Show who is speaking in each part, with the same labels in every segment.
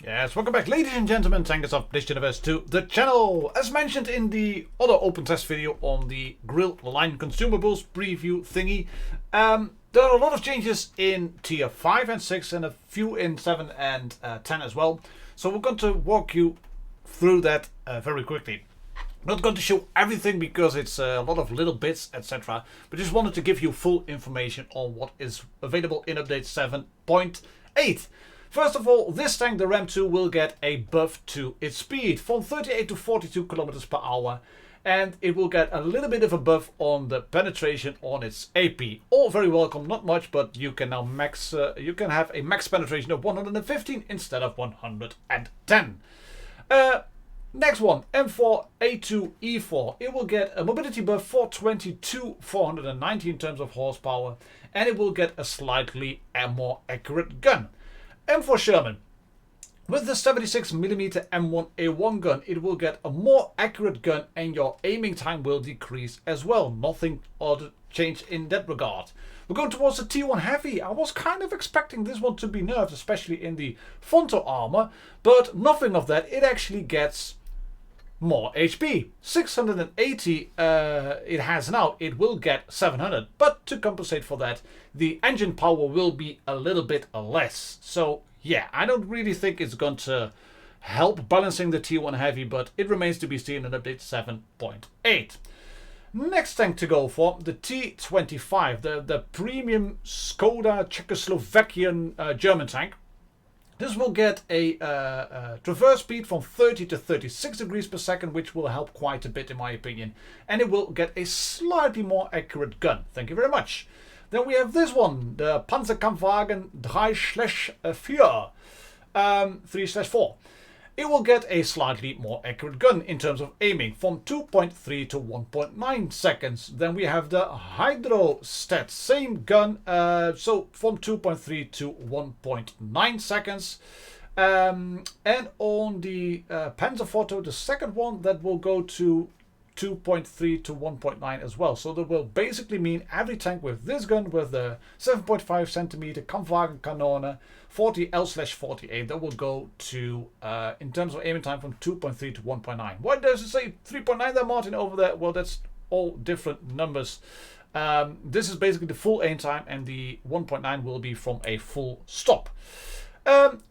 Speaker 1: Yes, welcome back, ladies and gentlemen, tankers of Blitz Universe, to the channel. As mentioned in the other open test video on the grill line consumables preview thingy, there are a lot of changes in tier 5 and 6 and a few in 7 and 10 as well. So we're going to walk you through that very quickly. Not going to show everything because it's a lot of little bits, etc. But just wanted to give you full information on what is available in update 7.8. First of all, this tank, the Ram 2, will get a buff to its speed from 38 to 42 kilometers per hour. And it will get a little bit of a buff on the penetration on its AP. All very welcome, not much, but you can now max. You can have a max penetration of 115 instead of 110. Next one, M4A2E4. It will get a mobility buff for 22 490 in terms of horsepower, and it will get a slightly more accurate gun. M4 Sherman. With the 76mm M1A1 gun, it will get a more accurate gun and your aiming time will decrease as well. Nothing odd change in that regard. We're going towards the T1 Heavy. I was kind of expecting this one to be nerfed, especially in the frontal armor, but nothing of that. It actually gets more HP. 680 it has now. It will get 700, but to compensate for that, the engine power will be a little bit less. So yeah, I don't really think it's going to help balancing the T1 Heavy, but it remains to be seen in update 7.8. Next tank to go for, the T25, the premium Skoda Czechoslovakian German tank. This will get a traverse speed from 30 to 36 degrees per second, which will help quite a bit in my opinion. And it will get a slightly more accurate gun. Thank you very much. Then we have this one, the Panzerkampfwagen 3/4. 3/4. It will get a slightly more accurate gun in terms of aiming from 2.3 to 1.9 seconds. Then we have the Hydrostat, same gun, so from 2.3 to 1.9 seconds. And on the Panzerfoto, the second one, that will go to 2.3 to 1.9 as well. So that will basically mean every tank with this gun, with the 7.5 centimeter Kampfwagen Kanone 40L/48, that will go to, in terms of aiming time, from 2.3 to 1.9. Why does it say 3.9 there, Martin, over there? Well, that's all different numbers. This is basically the full aim time, and the 1.9 will be from a full stop.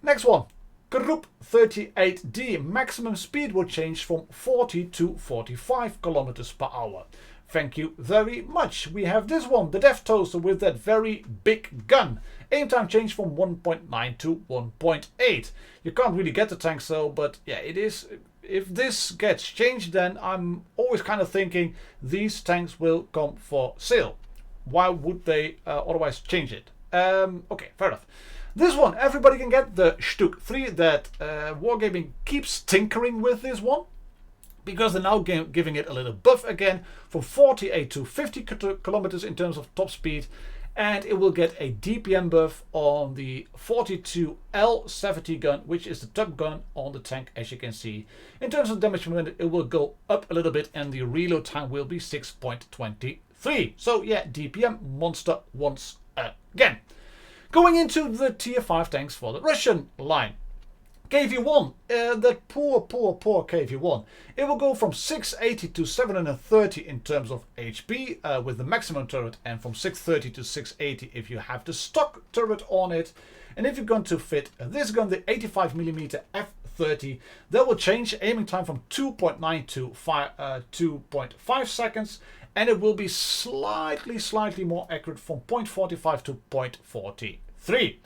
Speaker 1: Next one. Group 38D, maximum speed will change from 40 to 45 kilometers per hour. Thank you very much. We have this one, the Death Toaster, with that very big gun. Aim time change from 1.9 to 1.8. You can't really get the tank so, but yeah, it is. If this gets changed, then I'm always kind of thinking these tanks will come for sale. Why would they otherwise change it? Okay, fair enough. This one, everybody can get the Stuk 3 that Wargaming keeps tinkering with this one. Because they're now giving it a little buff again from 48 to 50 kilometers in terms of top speed. And it will get a DPM buff on the 42L70 gun, which is the top gun on the tank, as you can see. In terms of damage per minute, it will go up a little bit and the reload time will be 6.23. So yeah, DPM monster once again. Going into the tier 5 tanks for the Russian line. KV-1, that poor KV-1. It will go from 680 to 730 in terms of HP with the maximum turret, and from 630 to 680 if you have the stock turret on it. And if you're going to fit this gun, the 85mm F30, that will change aiming time from 2.9 to 2.5 seconds. And it will be slightly more accurate from 0.45 to 0.43.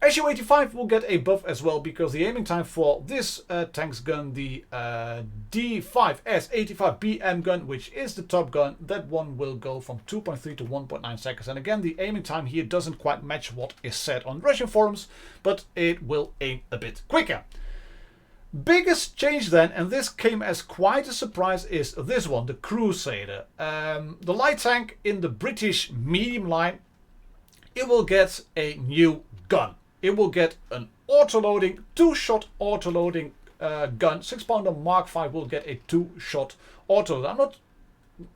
Speaker 1: SU-85 will get a buff as well, because the aiming time for this tank's gun, the D5S85BM gun, which is the top gun, that one will go from 2.3 to 1.9 seconds. And again, the aiming time here doesn't quite match what is said on Russian forums, but it will aim a bit quicker. Biggest change then, and this came as quite a surprise, is this one, the Crusader. The light tank in the British medium line, it will get a new gun. It will get an autoloading, 2-shot autoloading gun. 6-pounder Mark V will get a 2-shot autoloader.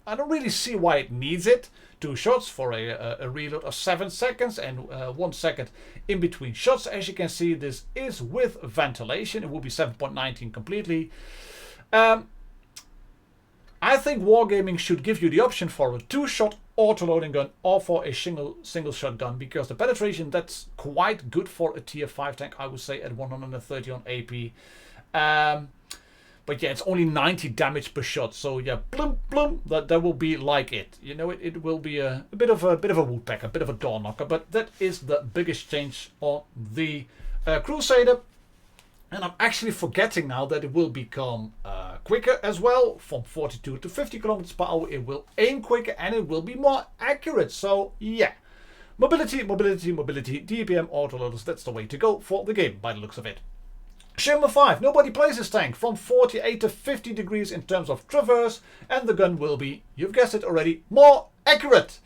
Speaker 1: I don't really see why it needs it, 2 shots for a reload of 7 seconds and 1 second in between shots. As you can see, this is with ventilation. It will be 7.19 completely. I think Wargaming should give you the option for a 2-shot autoloading gun or for a single shot gun, because the penetration, that's quite good for a tier 5 tank, I would say, at 130 on AP. But yeah, it's only 90 damage per shot, so yeah, plum plum, that will be like it. You know, it will be a bit of a woodpecker, a bit of a door knocker, but that is the biggest change on the Crusader. And I'm actually forgetting now that it will become quicker as well. From 42 to 50 kilometers per hour, it will aim quicker and it will be more accurate. So yeah, mobility, DPM autoloaders, that's the way to go for the game by the looks of it. Shimmer 5, nobody plays this tank, from 48 to 50 degrees in terms of traverse, and the gun will be, you've guessed it already, more accurate.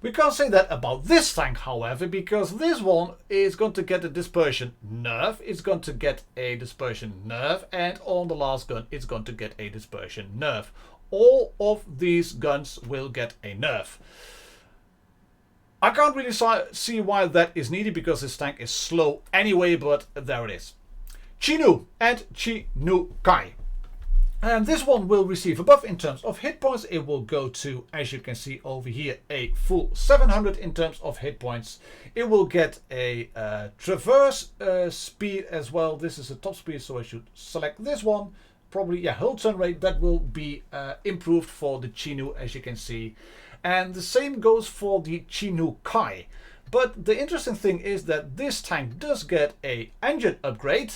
Speaker 1: We can't say that about this tank, however, because this one is going to get a dispersion nerf, it's going to get a dispersion nerf, and on the last gun it's going to get a dispersion nerf. All of these guns will get a nerf. I can't really see why that is needed, because this tank is slow anyway, but there it is. Chinu and Chinukai. And this one will receive a buff in terms of hit points. It will go to, as you can see over here, a full 700 in terms of hit points. It will get a traverse speed as well. This is a top speed, so I should select this one. Probably, yeah, hull turn rate, that will be improved for the Chinu, as you can see. And the same goes for the Chinukai. But the interesting thing is that this tank does get a engine upgrade.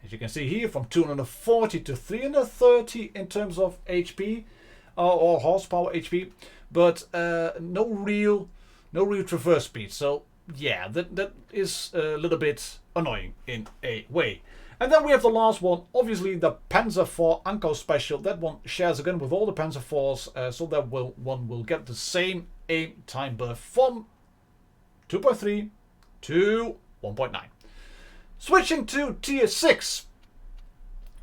Speaker 1: As you can see here, from 240 to 330 in terms of HP or horsepower HP, but no real traverse speed. So yeah, that is a little bit annoying in a way. And then we have the last one, obviously the Panzer IV Anko Special. That one shares a gun with all the Panzer IVs, so that one will get the same aim time buff from 2.3 to 1.9. Switching to tier 6.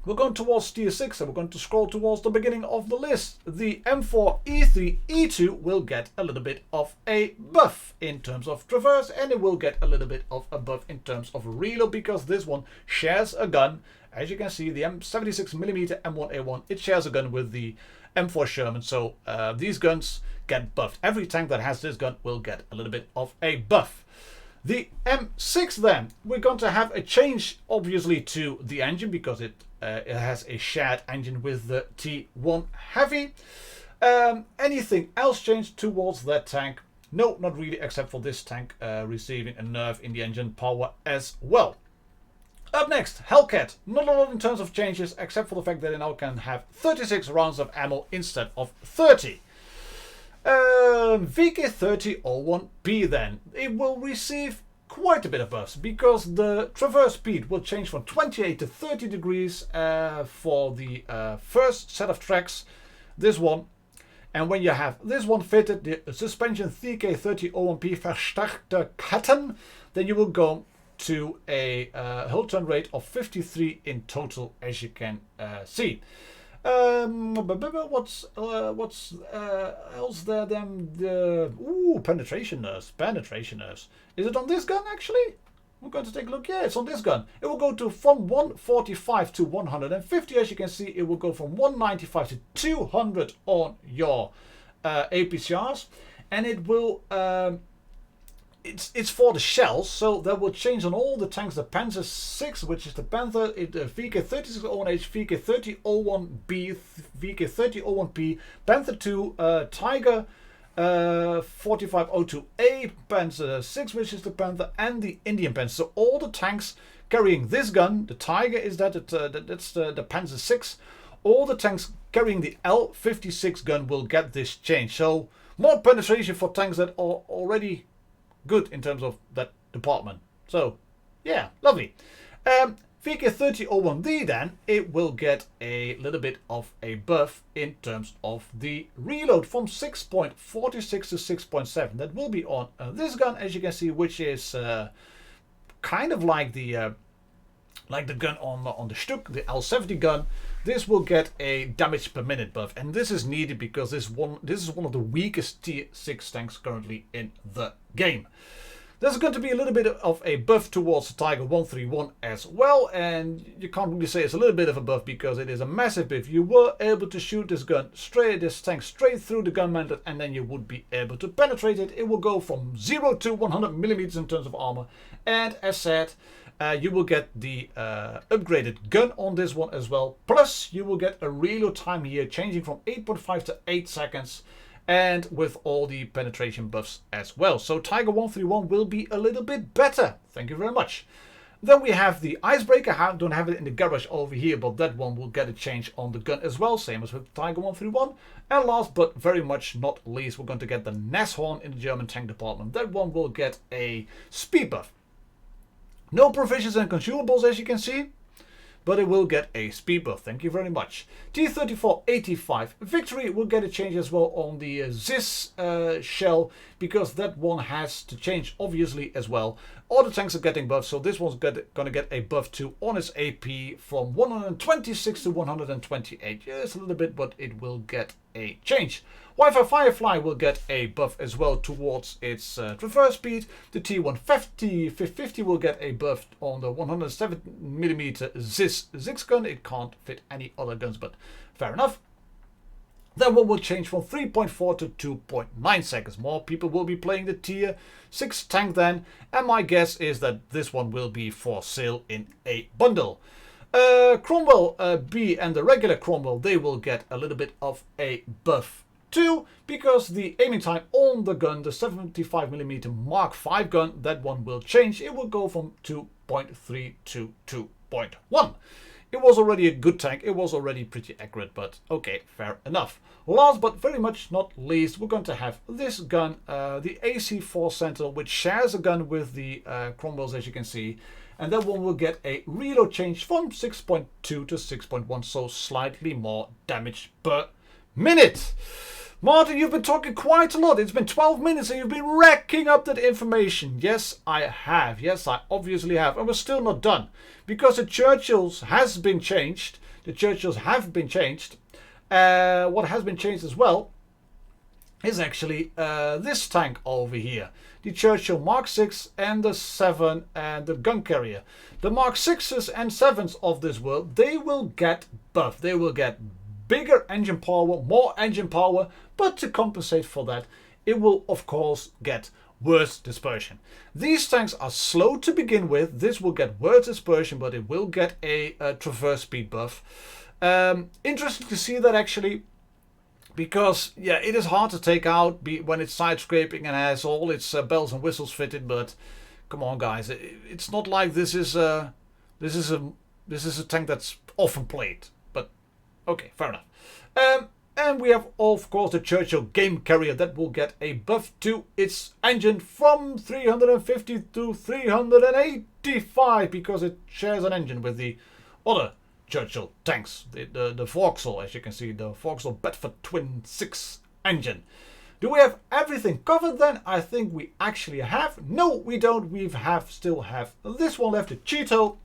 Speaker 1: We're going towards tier 6 and we're going to scroll towards the beginning of the list. The M4 E3 E2 will get a little bit of a buff in terms of traverse, and it will get a little bit of a buff in terms of reload, because this one shares a gun. As you can see, the M76mm M1A1, it shares a gun with the M4 Sherman, so these guns get buffed. Every tank that has this gun will get a little bit of a buff. The M6 then, we're going to have a change obviously to the engine, because it has a shared engine with the T1 Heavy. Anything else changed towards that tank? No, not really, except for this tank receiving a nerf in the engine power as well. Up next, Hellcat. Not a lot in terms of changes, except for the fact that it now can have 36 rounds of ammo instead of 30. VK3001B then, it will receive quite a bit of buffs, because the traverse speed will change from 28 to 30 degrees for the first set of tracks, this one. And when you have this one fitted, the suspension VK3001B Verstärkte Ketten, then you will go to a hull turn rate of 53 in total, as you can see. What's else there then? Penetration nerfs. Is it on this gun actually? We're going to take a look. Yeah, it's on this gun. It will go to from 145 to 150. As you can see, it will go from 195 to 200 on your APCRs, and it will. It's for the shells, so that will change on all the tanks. The Panzer 6, which is the Panther, the VK3601H, VK3001B, VK3001P, Panther 2, Tiger 4502A, Panzer 6, which is the Panther, and the Indian Panther. So all the tanks carrying this gun, the Tiger is that's the Panzer 6. All the tanks carrying the L56 gun will get this change. So more penetration for tanks that are already good in terms of that department. So yeah, lovely. VK3001D then, it will get a little bit of a buff in terms of the reload from 6.46 to 6.7. That will be on this gun, as you can see, which is kind of like the like the gun on the Stuk, the L70 gun, this will get a damage per minute buff, and this is needed because this is one of the weakest tier 6 tanks currently in the game. There's going to be a little bit of a buff towards the Tiger 131 as well, and you can't really say it's a little bit of a buff because it is a massive buff. You were able to shoot this tank straight through the gun mantlet, and then you would be able to penetrate it. It will go from 0 to 100 millimeters in terms of armor, and as said, you will get the upgraded gun on this one as well. Plus, you will get a reload time here changing from 8.5 to 8 seconds. And with all the penetration buffs as well. So Tiger 131 will be a little bit better. Thank you very much. Then we have the Icebreaker. I don't have it in the garage over here, but that one will get a change on the gun as well. Same as with Tiger 131. And last but very much not least, we're going to get the Nashorn in the German tank department. That one will get a speed buff. No provisions and consumables, as you can see, but it will get a speed buff. Thank you very much. T-34-85 Victory will get a change as well on the Zis shell, because that one has to change obviously as well. All the tanks are getting buffs, so this one's going to get a buff too on its AP from 126 to 128. Yes, a little bit, but it will get a change. Wi-Fi Firefly will get a buff as well towards its traverse speed. The T-150 will get a buff on the 107mm Zix gun. It can't fit any other guns, but fair enough. That one will change from 3.4 to 2.9 seconds. More people will be playing the tier 6 tank then, and my guess is that this one will be for sale in a bundle. Cromwell B and the regular Cromwell, they will get a little bit of a buff too, because the aiming time on the gun, the 75mm Mark V gun, that one will change. It will go from 2.3 to 2.1. It was already a good tank, it was already pretty accurate, but okay, fair enough. Last but very much not least, we're going to have this gun, the AC4 Sentinel, which shares a gun with the Cromwells, as you can see. And that one will get a reload change from 6.2 to 6.1, so slightly more damage per minute. Martin, you've been talking quite a lot. It's been 12 minutes and you've been racking up that information. Yes, I have. Yes, I obviously have. And we're still not done. Because the Churchills has been changed. The Churchills have been changed. What has been changed as well is actually this tank over here. The Churchill Mark 6 and the 7 and the gun carrier. The Mark 6s and 7s of this world, they will get buffed. They will get bigger engine power, more engine power, but to compensate for that, it will of course get worse dispersion. These tanks are slow to begin with. This will get worse dispersion, but it will get a traverse speed buff. Interesting to see that actually, because yeah, it is hard to take out when it's side scraping and has all its bells and whistles fitted. But come on, guys, it's not like this is a tank that's often played. Okay, fair enough. And we have, of course, the Churchill game carrier that will get a buff to its engine from 350 to 385 because it shares an engine with the other Churchill tanks. The Vauxhall, as you can see, the Vauxhall Bedford Twin 6 engine. Do we have everything covered then? I think we actually have. No, we don't. We still have this one left, the Cheeto.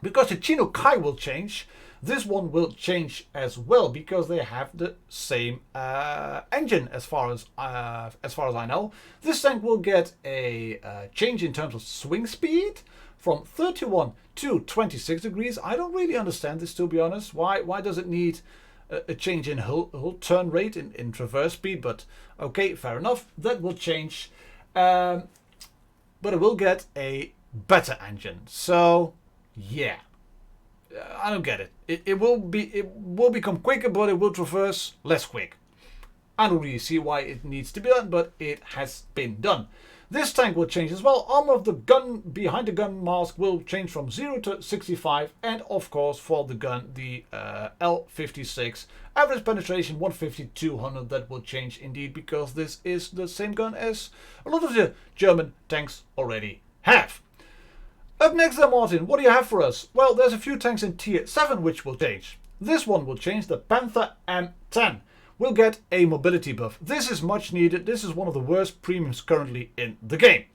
Speaker 1: Because the Chino Kai will change, this one will change as well because they have the same engine as far as I know. This tank will get a change in terms of swing speed from 31 to 26 degrees. I don't really understand this, to be honest. Why does it need a change in whole turn rate in traverse speed? But okay, fair enough. That will change, but it will get a better engine. So yeah. I don't get it. It will become quicker, but it will traverse less quick. I don't really see why it needs to be done, but it has been done. This tank will change as well. Armor of the gun behind the gun mask will change from 0 to 65, and of course for the gun, the L56 average penetration 150-200. That will change indeed because this is the same gun as a lot of the German tanks already have. Up next then, Martin, what do you have for us? Well, there's a few tanks in tier 7 which will change. This one will change. The Panther M10 will get a mobility buff. This is much needed. This is one of the worst premiums currently in the game.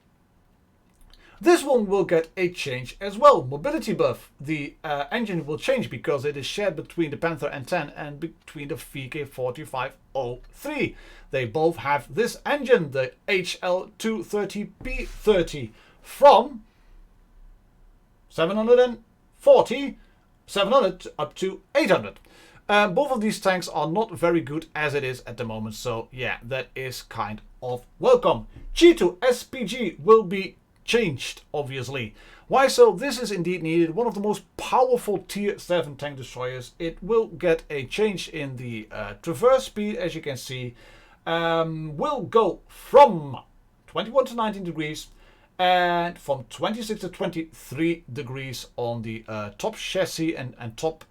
Speaker 1: This one will get a change as well. Mobility buff. The engine will change because it is shared between the Panther N10 and between the VK4503. They both have this engine, the HL230P30, from 700 up to 800. Both of these tanks are not very good as it is at the moment, so yeah, that is kind of welcome. G2 SPG will be changed, obviously. Why so? This is indeed needed. One of the most powerful tier 7 tank destroyers. It will get a change in the traverse speed, as you can see. Will go from 21 to 19 degrees and from 26 to 23 degrees on the top chassis and top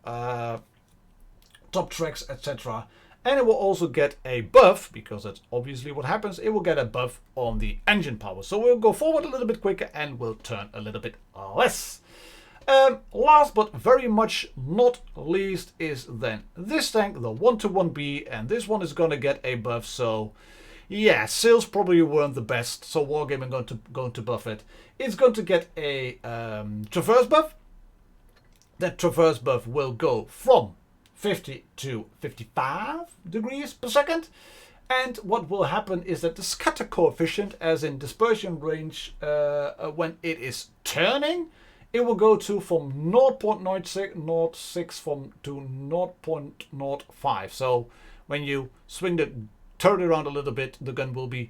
Speaker 1: tracks, etc. And it will also get a buff, because that's obviously what happens. It will get a buff on the engine power. So we'll go forward a little bit quicker and we'll turn a little bit less. Last but very much not least is then this tank, the WoTB, and this one is going to get a buff. So yeah, sales probably weren't the best, so Wargaming going to buff it. It's going to get a traverse buff. That traverse buff will go from 50 to 55 degrees per second. And what will happen is that the scatter coefficient, as in dispersion range, when it is turning, it will go to from 0.06 to 0.05. So when you swing the turret around a little bit, the gun will be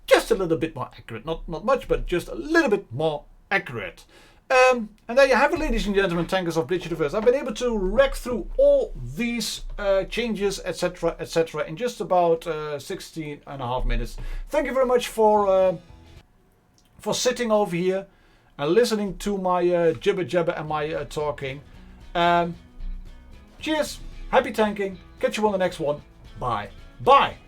Speaker 1: just a little bit more accurate. Not much, but just a little bit more accurate. And there you have it, ladies and gentlemen, tankers of Blitz Universe. I've been able to wreck through all these changes, etc., etc., in just about 16.5 minutes. Thank you very much for sitting over here and listening to my jibber jabber and my talking. Cheers, happy tanking. Catch you on the next one. Bye. Bye.